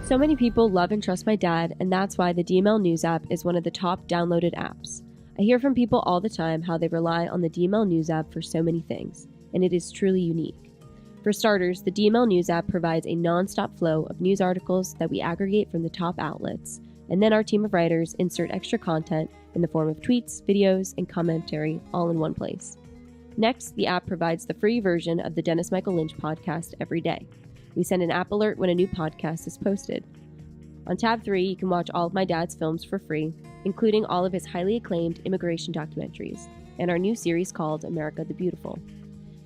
So many people love and trust my dad, and that's why the DML News app is one of the top downloaded apps. I hear from people all the time how they rely on the DML News app for so many things, and it is truly unique. For starters, the DML News app provides a non-stop flow of news articles that we aggregate from the top outlets, and then our team of writers insert extra content in the form of tweets, videos, and commentary all in one place. Next, the app provides the free version of the Dennis Michael Lynch podcast every day. We send an app alert when a new podcast is posted. On tab 3, you can watch all of my dad's films for free, including all of his highly acclaimed immigration documentaries, and our new series called America the Beautiful.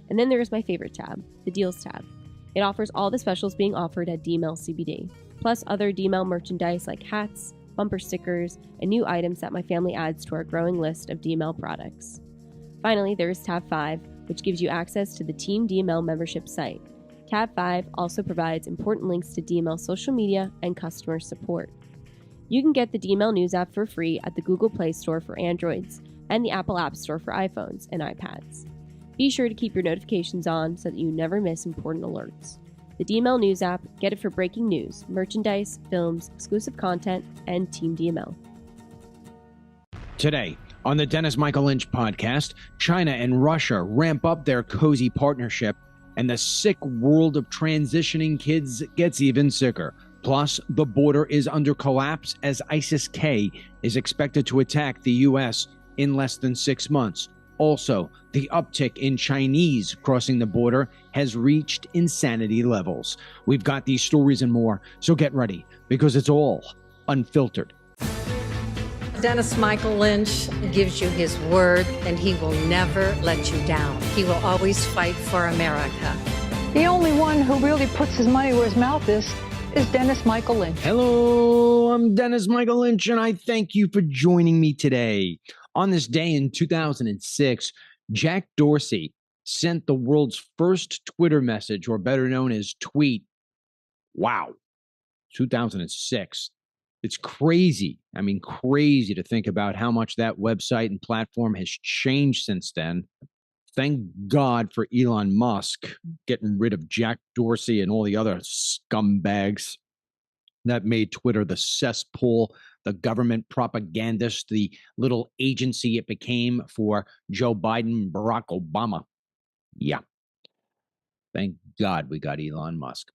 And then there is my favorite tab, the Deals tab. It offers all the specials being offered at DML CBD, plus other DML merchandise like hats, bumper stickers, and new items that my family adds to our growing list of DML products. Finally, there is tab 5, which gives you access to the Team DML membership site. Tab 5 also provides important links to DML social media and customer support. You can get the DML News app for free at the Google Play Store for Androids and the Apple App Store for iPhones and iPads. Be sure to keep your notifications on so that you never miss important alerts. The DML News app, get it for breaking news, merchandise, films, exclusive content, and Team DML. Today, on the Dennis Michael Lynch podcast, China and Russia ramp up their cozy partnership, and the sick world of transitioning kids gets even sicker. Plus, the border is under collapse as ISIS-K is expected to attack the U.S. in less than 6 months. Also, the uptick in Chinese crossing the border has reached insanity levels. We've got these stories and more, so get ready, because it's all unfiltered. Dennis Michael Lynch gives you his word, and he will never let you down. He will always fight for America. The only one who really puts his money where his mouth is Dennis Michael Lynch. Hello, I'm Dennis Michael Lynch, and I thank you for joining me today. On this day in 2006, Jack Dorsey sent the world's first Twitter message, or better known as tweet. Wow, 2006. It's crazy. I mean, crazy to think about how much that website and platform has changed since then. Thank God for Elon Musk getting rid of Jack Dorsey and all the other scumbags that made Twitter the cesspool, the government propagandist, the little agency it became for Joe Biden and Barack Obama. Yeah. Thank God we got Elon Musk.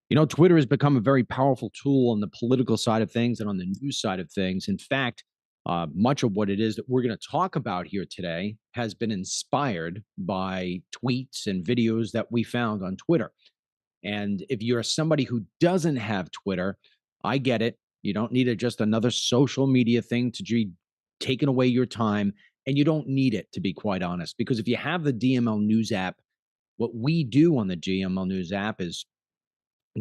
You know, Twitter has become a very powerful tool on the political side of things and on the news side of things. In fact, much of what it is that we're going to talk about here today has been inspired by tweets and videos that we found on Twitter. And if you're somebody who doesn't have Twitter, I get it. You don't need just another social media thing to be taking away your time. And you don't need it, to be quite honest, because if you have the DML News app, what we do on the DML News app is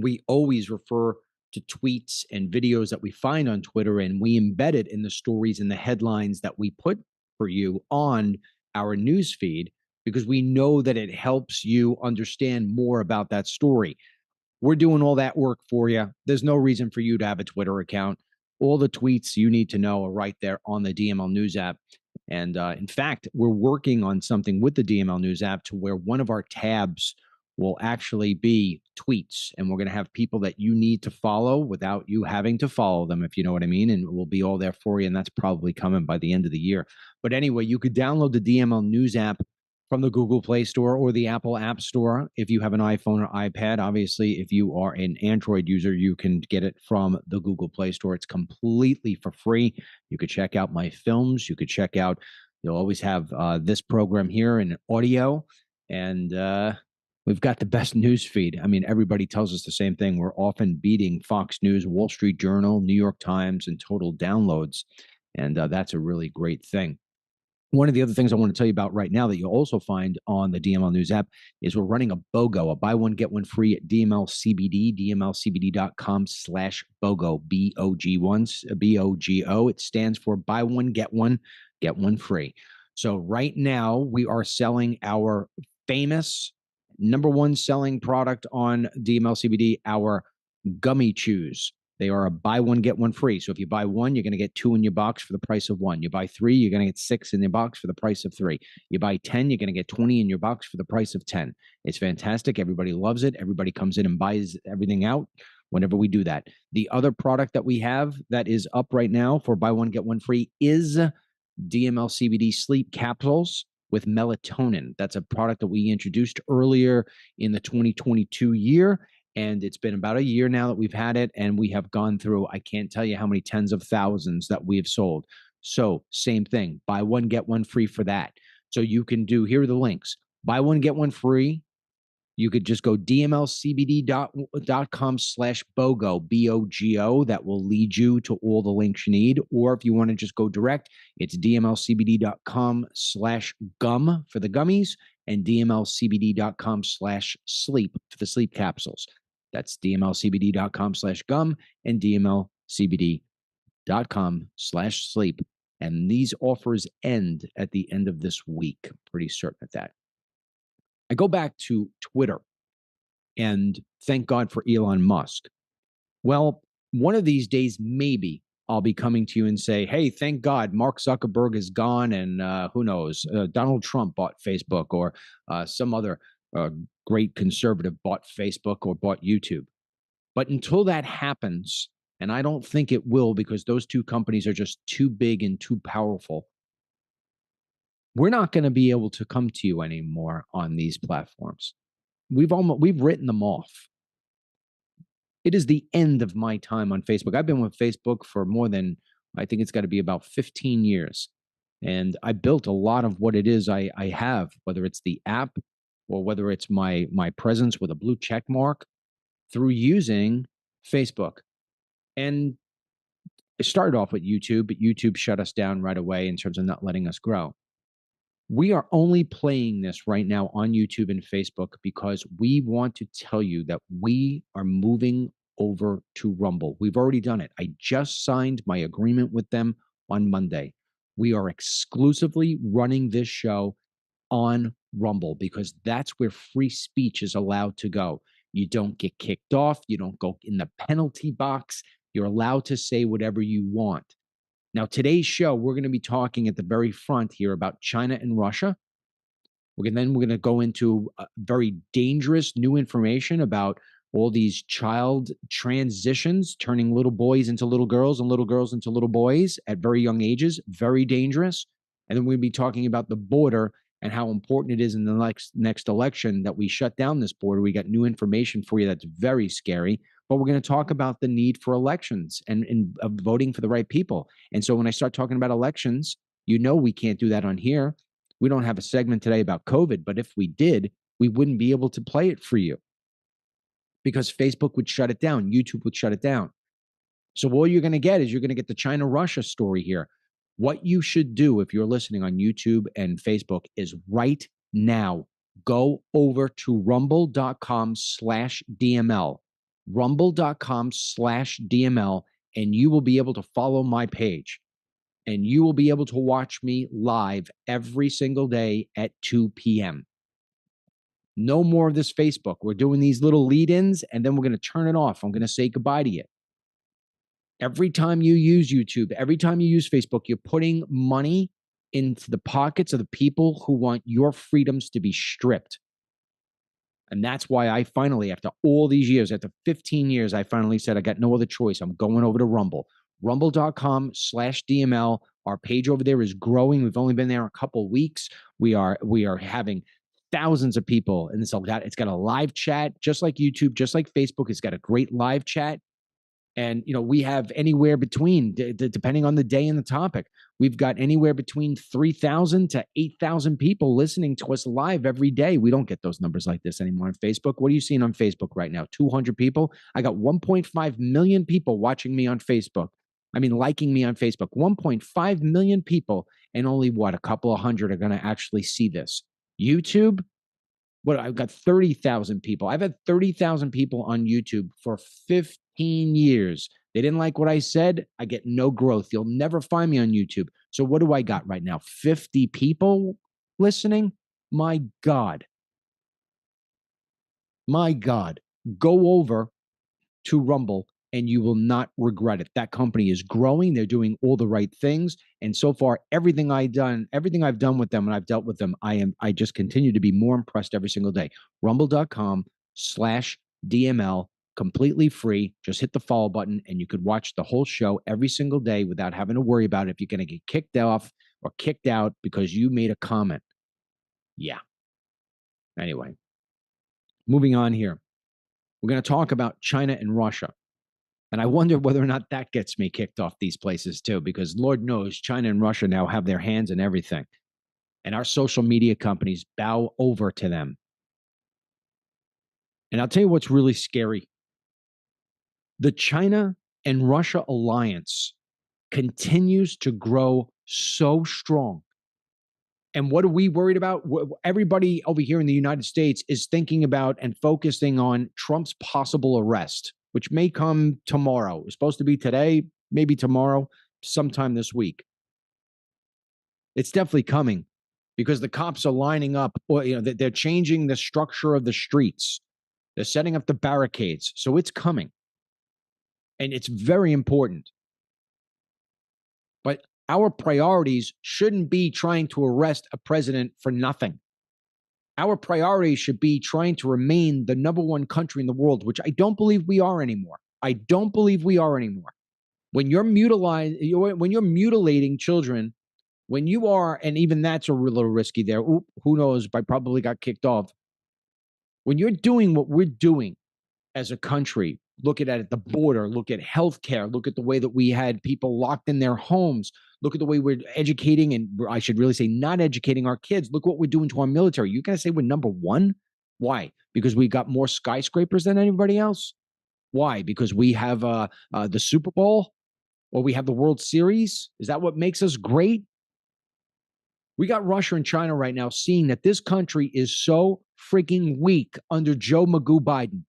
we always refer to tweets and videos that we find on Twitter, and we embed it in the stories and the headlines that we put for you on our news feed, because we know that it helps you understand more about that story. We're doing all that work for you. There's no reason for you to have a Twitter account. All the tweets you need to know are right there on the DML News app. And in fact, we're working on something with the DML News app to where one of our tabs will actually be tweets, and we're going to have people that you need to follow without you having to follow them, if you know what I mean, and it will be all there for you, and that's probably coming by the end of the year. But anyway, you could download the DML News app from the Google Play Store or the Apple App Store if you have an iPhone or iPad. Obviously, if you are an Android user, you can get it from the Google Play Store. It's completely for free. You could check out my films. You could check out, you'll always have this program here in audio, and we've got the best news feed. I mean, everybody tells us the same thing. We're often beating Fox News, Wall Street Journal, New York Times in total downloads. And that's a really great thing. One of the other things I want to tell you about right now that you'll also find on the DML News app is we're running a BOGO, a buy one, get one free at DML CBD, dmlcbd.com/BOGO, BOGO. It stands for buy one, get one free. So right now we are selling our famous number one selling product on DML CBD, our gummy chews. They are a buy one, get one free. So if you buy one, you're going to get 2 in your box for the price of 1. You buy 3, you're going to get 6 in your box for the price of 3. You buy 10, you're going to get 20 in your box for the price of 10. It's fantastic. Everybody loves it. Everybody comes in and buys everything out. whenever we do that. The other product that we have that is up right now for buy one, get one free is DML CBD sleep capsules with melatonin. That's a product that we introduced earlier in the 2022 year. And it's been about a year now that we've had it. And we have gone through, I can't tell you how many tens of thousands that we have sold. So same thing, buy one, get one free for that. So you can do, here are the links. Buy one, get one free. You could just go dmlcbd.com/BOGO, BOGO. That will lead you to all the links you need. Or if you want to just go direct, it's dmlcbd.com/gum for the gummies and dmlcbd.com/sleep for the sleep capsules. That's dmlcbd.com/gum and dmlcbd.com/sleep. And these offers end at the end of this week. I'm pretty certain of that. I go back to Twitter, and thank God for Elon Musk. Well, one of these days, maybe I'll be coming to you and say, hey, thank God Mark Zuckerberg is gone, and who knows, Donald Trump bought Facebook, or some other great conservative bought Facebook or bought YouTube. But until that happens, and I don't think it will, because those two companies are just too big and too powerful, we're not going to be able to come to you anymore on these platforms. We've written them off. It is the end of my time on Facebook. I've been with Facebook for more than, I think it's got to be about 15 years. And I built a lot of what it is I have, whether it's the app or whether it's my presence with a blue check mark, through using Facebook. And it started off with YouTube, but YouTube shut us down right away in terms of not letting us grow. We are only playing this right now on YouTube and Facebook because we want to tell you that we are moving over to Rumble. We've already done it. I just signed my agreement with them on Monday. We are exclusively running this show on Rumble because that's where free speech is allowed to go. You don't get kicked off. You don't go in the penalty box. You're allowed to say whatever you want. Now, today's show, we're going to be talking at the very front here about China and Russia. We're going to go into very dangerous new information about all these child transitions, turning little boys into little girls and little girls into little boys at very young ages, very dangerous. And then we'll be talking about the border and how important it is in the next election that we shut down this border. We got new information for you that's very scary. But we're going to talk about the need for elections and voting for the right people. And so when I start talking about elections, you know we can't do that on here. We don't have a segment today about COVID, but if we did, we wouldn't be able to play it for you because Facebook would shut it down. YouTube would shut it down. So all you're going to get is you're going to get the China-Russia story here. What you should do if you're listening on YouTube and Facebook is right now, go over to rumble.com/DML. rumble.com/DML, and you will be able to follow my page, and you will be able to watch me live every single day at 2 p.m. No more of this Facebook. We're doing these little lead-ins, and then we're going to turn it off. I'm going to say goodbye to you. Every time you use YouTube, every time you use Facebook, you're putting money into the pockets of the people who want your freedoms to be stripped. And that's why I finally, after all these years, after 15 years, I finally said, I got no other choice. I'm going over to Rumble. Rumble.com/DML. Our page over there is growing. We've only been there a couple of weeks. We are having thousands of people. And it's got a live chat, just like YouTube, just like Facebook. It's got a great live chat. And, we have anywhere between, depending on the day and the topic, we've got anywhere between 3,000 to 8,000 people listening to us live every day. We don't get those numbers like this anymore on Facebook. What are you seeing on Facebook right now? 200 people? I got 1.5 million people watching me on Facebook. Liking me on Facebook. 1.5 million people, and only a couple of hundred are going to actually see this. YouTube? I've got 30,000 people. I've had 30,000 people on YouTube for 15 years. They didn't like what I said. I get no growth. You'll never find me on YouTube. So what do I got right now? 50 people listening? My God. My God. Go over to Rumble and you will not regret it. That company is growing. They're doing all the right things. And so far, everything I've done with them and I've dealt with them, I just continue to be more impressed every single day. Rumble.com/DML. completely free. Just hit the follow button and you could watch the whole show every single day without having to worry about if you're going to get kicked off or kicked out because you made a comment. Yeah. Anyway, moving on here. We're going to talk about China and Russia. And I wonder whether or not that gets me kicked off these places too, because Lord knows China and Russia now have their hands in everything. And our social media companies bow over to them. And I'll tell you what's really scary. The China and Russia alliance continues to grow so strong. And what are we worried about? Everybody over here in the United States is thinking about and focusing on Trump's possible arrest, which may come tomorrow. It's supposed to be today, maybe tomorrow, sometime this week. It's definitely coming because the cops are lining up, or they're changing the structure of the streets. They're setting up the barricades. So it's coming. And it's very important. But our priorities shouldn't be trying to arrest a president for nothing. Our priorities should be trying to remain the number one country in the world, which I don't believe we are anymore. I don't believe we are anymore. When you're mutilating children, when you are, and even that's a little risky there. Who knows? I probably got kicked off. When you're doing what we're doing as a country, look at it at the border, look at healthcare, look at the way that we had people locked in their homes, look at the way we're educating, and I should really say not educating our kids. Look what we're doing to our military. You're going to say we're number one? Why? Because we got more skyscrapers than anybody else? Why? Because we have the Super Bowl or we have the World Series? Is that what makes us great? We got Russia and China right now seeing that this country is so freaking weak under Joe Magoo Biden.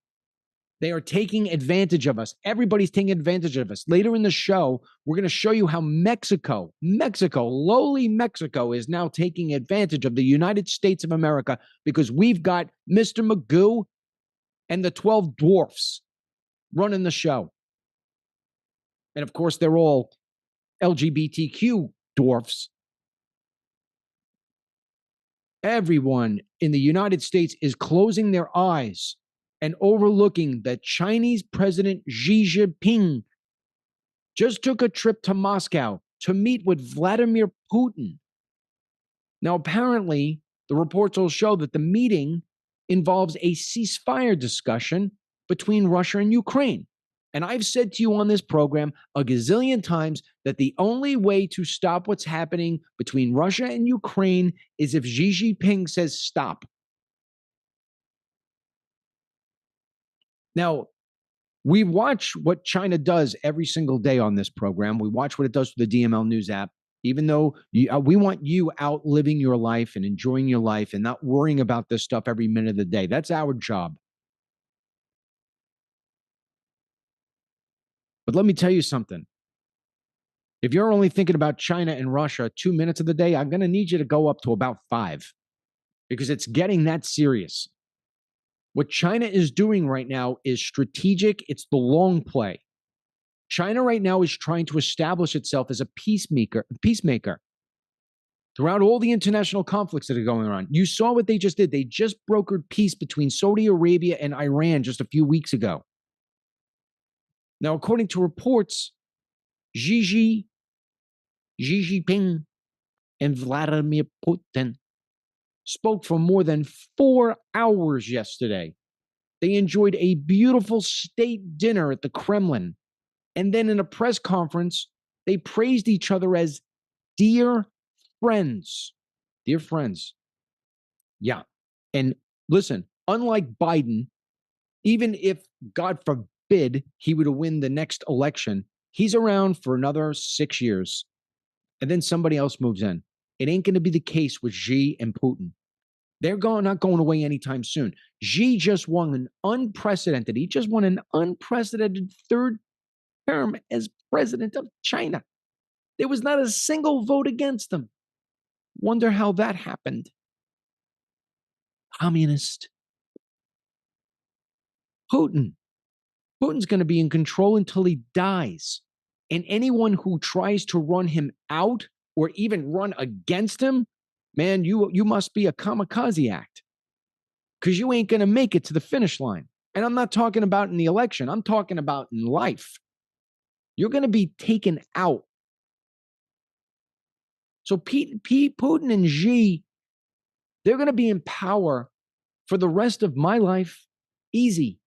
They are taking advantage of us. Everybody's taking advantage of us. Later in the show, we're going to show you how Mexico, lowly Mexico, is now taking advantage of the United States of America because we've got Mr. Magoo and the 12 dwarfs running the show. And of course, they're all LGBTQ dwarfs. Everyone in the United States is closing their eyes and overlooking that Chinese President Xi Jinping just took a trip to Moscow to meet with Vladimir Putin. Now, apparently, the reports will show that the meeting involves a ceasefire discussion between Russia and Ukraine. And I've said to you on this program a gazillion times that the only way to stop what's happening between Russia and Ukraine is if Xi Jinping says stop. Now, we watch what China does every single day on this program. We watch what it does to the DML News app, even though we want you out living your life and enjoying your life and not worrying about this stuff every minute of the day. That's our job. But let me tell you something. If you're only thinking about China and Russia 2 minutes of the day, I'm going to need you to go up to about 5 because it's getting that serious. What China is doing right now is strategic. It's the long play. China right now is trying to establish itself as a peacemaker throughout all the international conflicts that are going on. You saw what they just did. They just brokered peace between Saudi Arabia and Iran just a few weeks ago. Now, according to reports, Xi Jinping and Vladimir Putin spoke for more than 4 hours yesterday. They enjoyed a beautiful state dinner at the Kremlin. And then in a press conference, they praised each other as dear friends. Dear friends. Yeah. And listen, unlike Biden, even if, God forbid, he were to win the next election, he's around for another 6 years. And then somebody else moves in. It ain't going to be the case with Xi and Putin. They're not going away anytime soon. Xi just won an unprecedented third term as president of China. There was not a single vote against him. Wonder how that happened. Communist. Putin's going to be in control until he dies. And anyone who tries to run him out or even run against him, man, you must be a kamikaze act because you ain't going to make it to the finish line. And I'm not talking about in the election. I'm talking about in life. You're going to be taken out. So Putin and Xi, they're going to be in power for the rest of my life. Easy.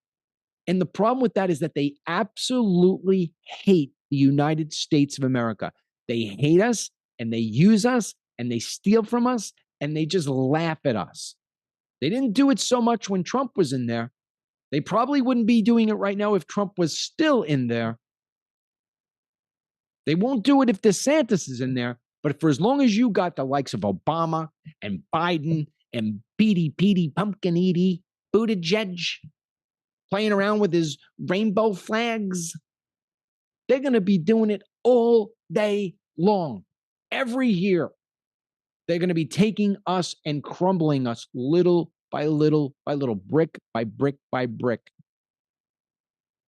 And the problem with that is that they absolutely hate the United States of America. They hate us and they use us and they steal from us and they just laugh at us. They didn't do it so much when Trump was in there. They probably wouldn't be doing it right now if Trump was still in there. They won't do it if DeSantis is in there. But for as long as you got the likes of Obama and Biden and Petey Pumpkin Edie Buttigieg playing around with his rainbow flags, they're going to be doing it all day long. Every year, they're going to be taking us and crumbling us little by little by little, brick by brick by brick.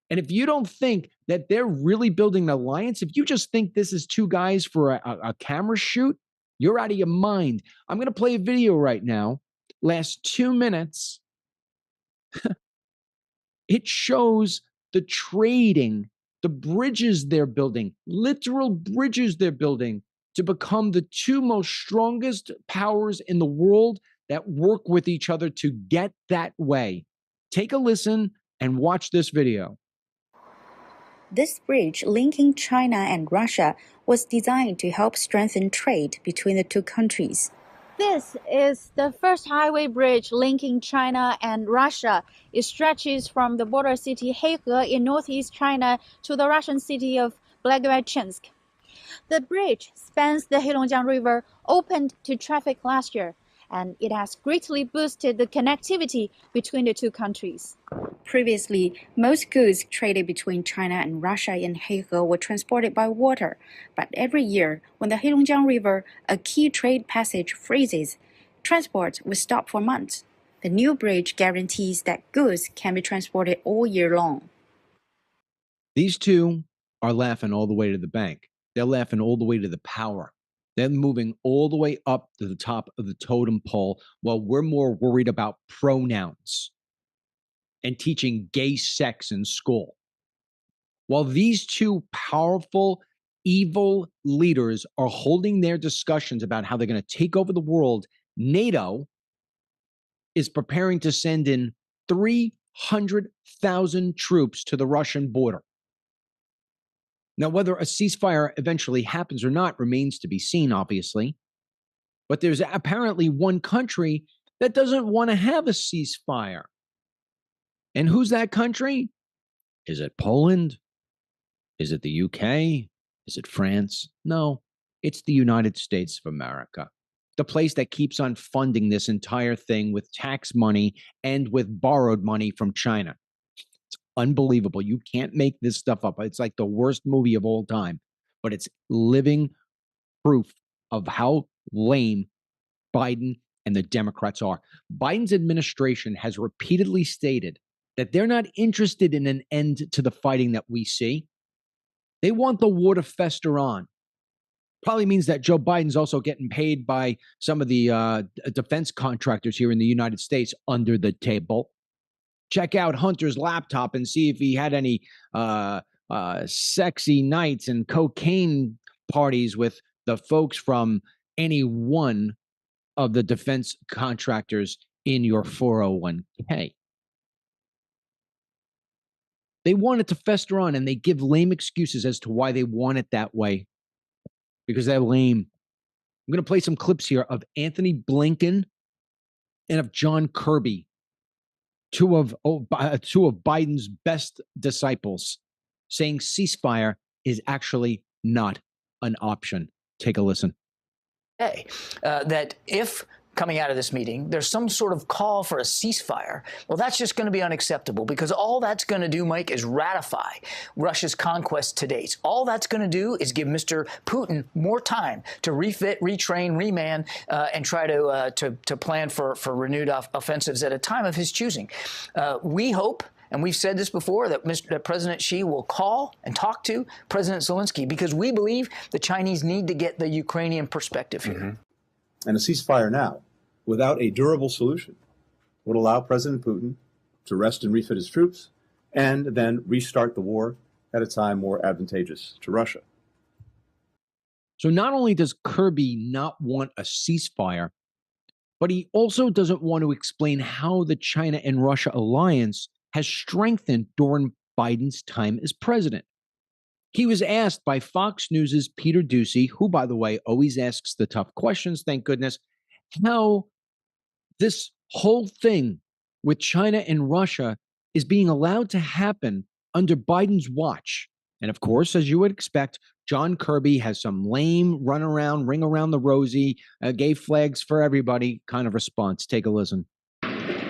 And if you don't think that they're really building an alliance, if you just think this is two guys for a camera shoot, you're out of your mind. I'm going to play a video right now, last 2 minutes. It shows the trading, the bridges they're building, literal bridges they're building to become the two most strongest powers in the world that work with each other to get that way. Take a listen and watch this video. This bridge linking China and Russia was designed to help strengthen trade between the two countries. This is the first highway bridge linking China and Russia. It stretches from the border city Heihe in northeast China to the Russian city of Blagoveschensk. The bridge spans the Heilongjiang River, opened to traffic last year, and it has greatly boosted the connectivity between the two countries. Previously, most goods traded between China and Russia in Heihe were transported by water, but every year, when the Heilongjiang River, a key trade passage, freezes, transport will stop for months. The new bridge guarantees that goods can be transported all year long. These two are laughing all the way to the bank. They're laughing all the way to the power. They're moving all the way up to the top of the totem pole while we're more worried about pronouns and teaching gay sex in school. While these two powerful, evil leaders are holding their discussions about how they're going to take over the world, NATO is preparing to send in 300,000 troops to the Russian border. Now, whether a ceasefire eventually happens or not remains to be seen, obviously. But there's apparently one country that doesn't want to have a ceasefire. And who's that country? Is it Poland? Is it the UK? Is it France? No, it's the United States of America. The place that keeps on funding this entire thing with tax money and with borrowed money from China. Unbelievable. You can't make this stuff up. It's like the worst movie of all time, but it's living proof of how lame Biden and the Democrats are. Biden's administration has repeatedly stated that they're not interested in an end to the fighting that we see. They want the war to fester on. Probably means that Joe Biden's also getting paid by some of the defense contractors here in the United States under the table. Check out Hunter's laptop and see if he had any sexy nights and cocaine parties with the folks from any one of the defense contractors in your 401k. They want it to fester on, and they give lame excuses as to why they want it that way, because they're lame. I'm going to play some clips here of Anthony Blinken and of John Kirby, two of Biden's best disciples, saying ceasefire is actually not an option. Take a listen. That if coming out of this meeting, there's some sort of call for a ceasefire, well, that's just going to be unacceptable, because all that's going to do, Mike, is ratify Russia's conquest to date. All that's going to do is give Mr. Putin more time to refit, retrain, reman, and try to plan for renewed offensives at a time of his choosing. We hope, and we've said this before, that President Xi will call and talk to President Zelensky, because we believe the Chinese need to get the Ukrainian perspective here. Mm-hmm. And a ceasefire now, without a durable solution, would allow President Putin to rest and refit his troops, and then restart the war at a time more advantageous to Russia. So not only does Kirby not want a ceasefire, but he also doesn't want to explain how the China and Russia alliance has strengthened during Biden's time as president. He was asked by Fox News' Peter Doocy, who, by the way, always asks the tough questions, thank goodness, how this whole thing with China and Russia is being allowed to happen under Biden's watch. And of course, as you would expect, John Kirby has some lame run around, ring around the rosy, gay flags for everybody kind of response. Take a listen.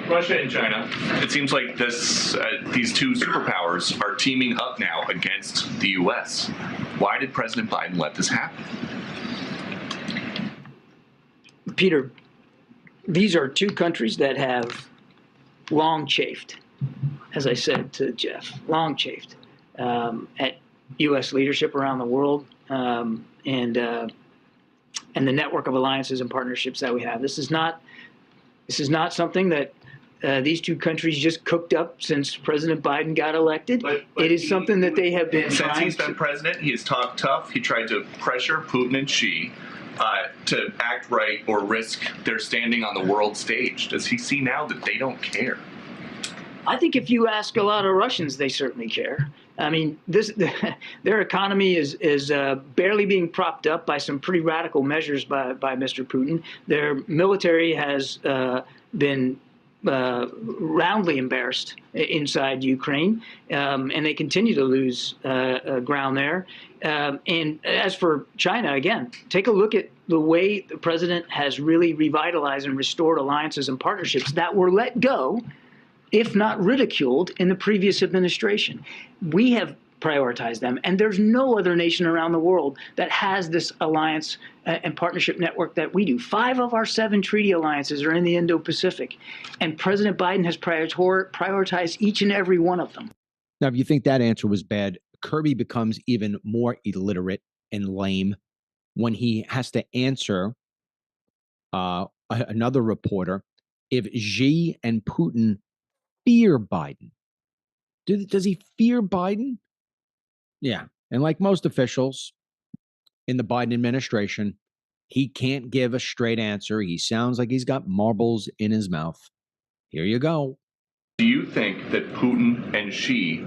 Russia and China, it seems like these two superpowers are teaming up now against the U.S. Why did President Biden let this happen? Peter, these are two countries that have long chafed, as I said to Jeff, long chafed at U.S. leadership around the world and the network of alliances and partnerships that we have. This is not something that these two countries just cooked up since President Biden got elected. But it is something that they have been since he's been president. He has talked tough. He tried to pressure Putin and Xi to act right or risk their standing on the world stage. Does he see now that they don't care? I think if you ask a lot of Russians, they certainly care. I mean, their economy is barely being propped up by some pretty radical measures by Mr. Putin. Their military has been roundly embarrassed inside Ukraine, and they continue to lose ground there. And as for China, again, take a look at the way the president has really revitalized and restored alliances and partnerships that were let go, if not ridiculed, in the previous administration. We have prioritized them, and there's no other nation around the world that has this alliance and partnership network that we do. 5 of our 7 treaty alliances are in the Indo-Pacific, and President Biden has prioritized each and every one of them. Now, if you think that answer was bad, Kirby becomes even more illiterate and lame when he has to answer another reporter if Xi and Putin fear Biden. Does he fear Biden? Yeah. And like most officials in the Biden administration, he can't give a straight answer. He sounds like he's got marbles in his mouth. Here you go. Do you think that Putin and Xi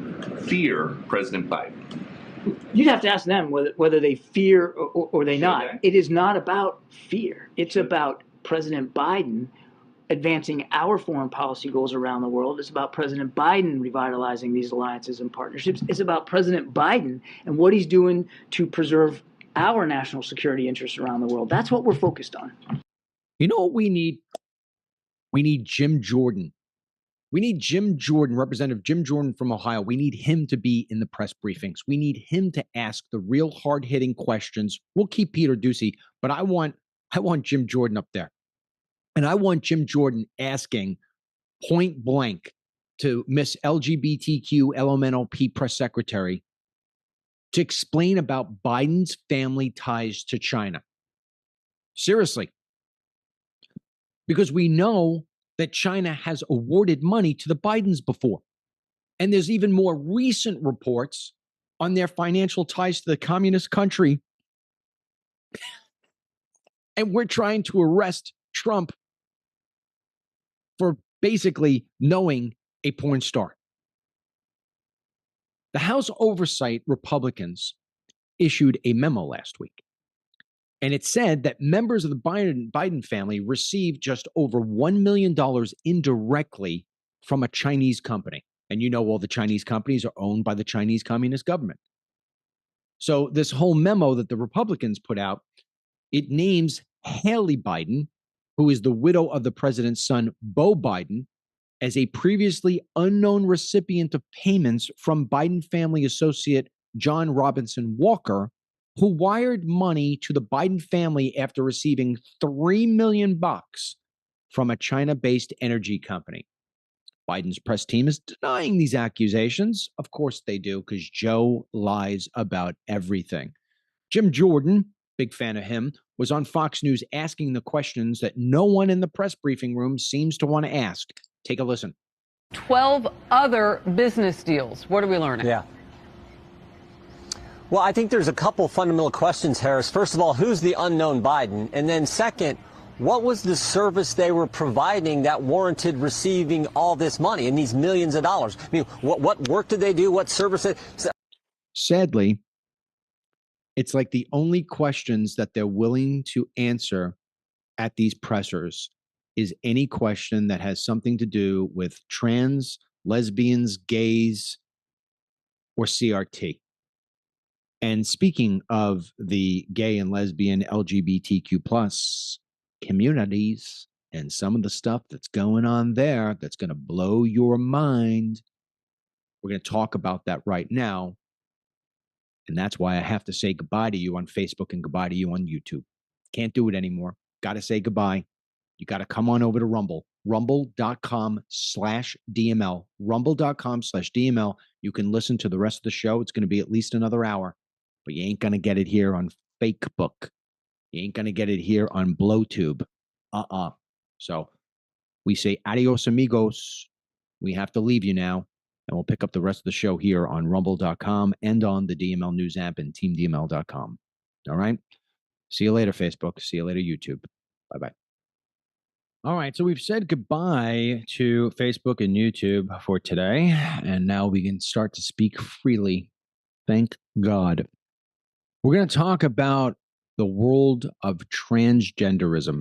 fear President Biden? You'd have to ask them whether they fear or they not. It is not about fear. It's about President Biden advancing our foreign policy goals around the world. It's about President Biden revitalizing these alliances and partnerships. It's about President Biden and what he's doing to preserve our national security interests around the world. That's what we're focused on. You know what we need? We need Jim Jordan. We need Jim Jordan, Representative Jim Jordan from Ohio. We need him to be in the press briefings. We need him to ask the real hard-hitting questions. We'll keep Peter Doocy, but I want Jim Jordan up there. And I want Jim Jordan asking point blank to Miss LGBTQ LMNOP press secretary to explain about Biden's family ties to China. Seriously. Because we know that China has awarded money to the Bidens before. And there's even more recent reports on their financial ties to the communist country. And we're trying to arrest Trump for basically knowing a porn star. The House Oversight Republicans issued a memo last week, and it said that members of the Biden family received just over $1 million indirectly from a Chinese company. And you know all the Chinese companies are owned by the Chinese Communist government. So this whole memo that the Republicans put out, it names Haley Biden, who is the widow of the president's son, Beau Biden, as a previously unknown recipient of payments from Biden family associate John Robinson Walker, who wired money to the Biden family after receiving $3 million from a China-based energy company. Biden's press team is denying these accusations. Of course they do, because Joe lies about everything. Jim Jordan, big fan of him, was on Fox News asking the questions that no one in the press briefing room seems to want to ask. Take a listen. 12 other business deals. What are we learning? Yeah. Well, I think there's a couple fundamental questions, Harris. First of all, who's the unknown Biden? And then second, what was the service they were providing that warranted receiving all this money and these millions of dollars? I mean, what work did they do? What service? Sadly, it's like the only questions that they're willing to answer at these pressers is any question that has something to do with trans, lesbians, gays, or CRT. And speaking of the gay and lesbian LGBTQ plus communities and some of the stuff that's going on there that's going to blow your mind, we're going to talk about that right now. And that's why I have to say goodbye to you on Facebook and goodbye to you on YouTube. Can't do it anymore. Got to say goodbye. You got to come on over to Rumble, rumble.com/DML, rumble.com/DML. You can listen to the rest of the show. It's going to be at least another hour, but you ain't going to get it here on Facebook. You ain't going to get it here on BlowTube. So we say adios, amigos. We have to leave you now, and we'll pick up the rest of the show here on rumble.com and on the DML News app and teamdml.com. All right? See you later, Facebook. See you later, YouTube. Bye-bye. All right, so we've said goodbye to Facebook and YouTube for today, and now we can start to speak freely. Thank God. We're going to talk about the world of transgenderism.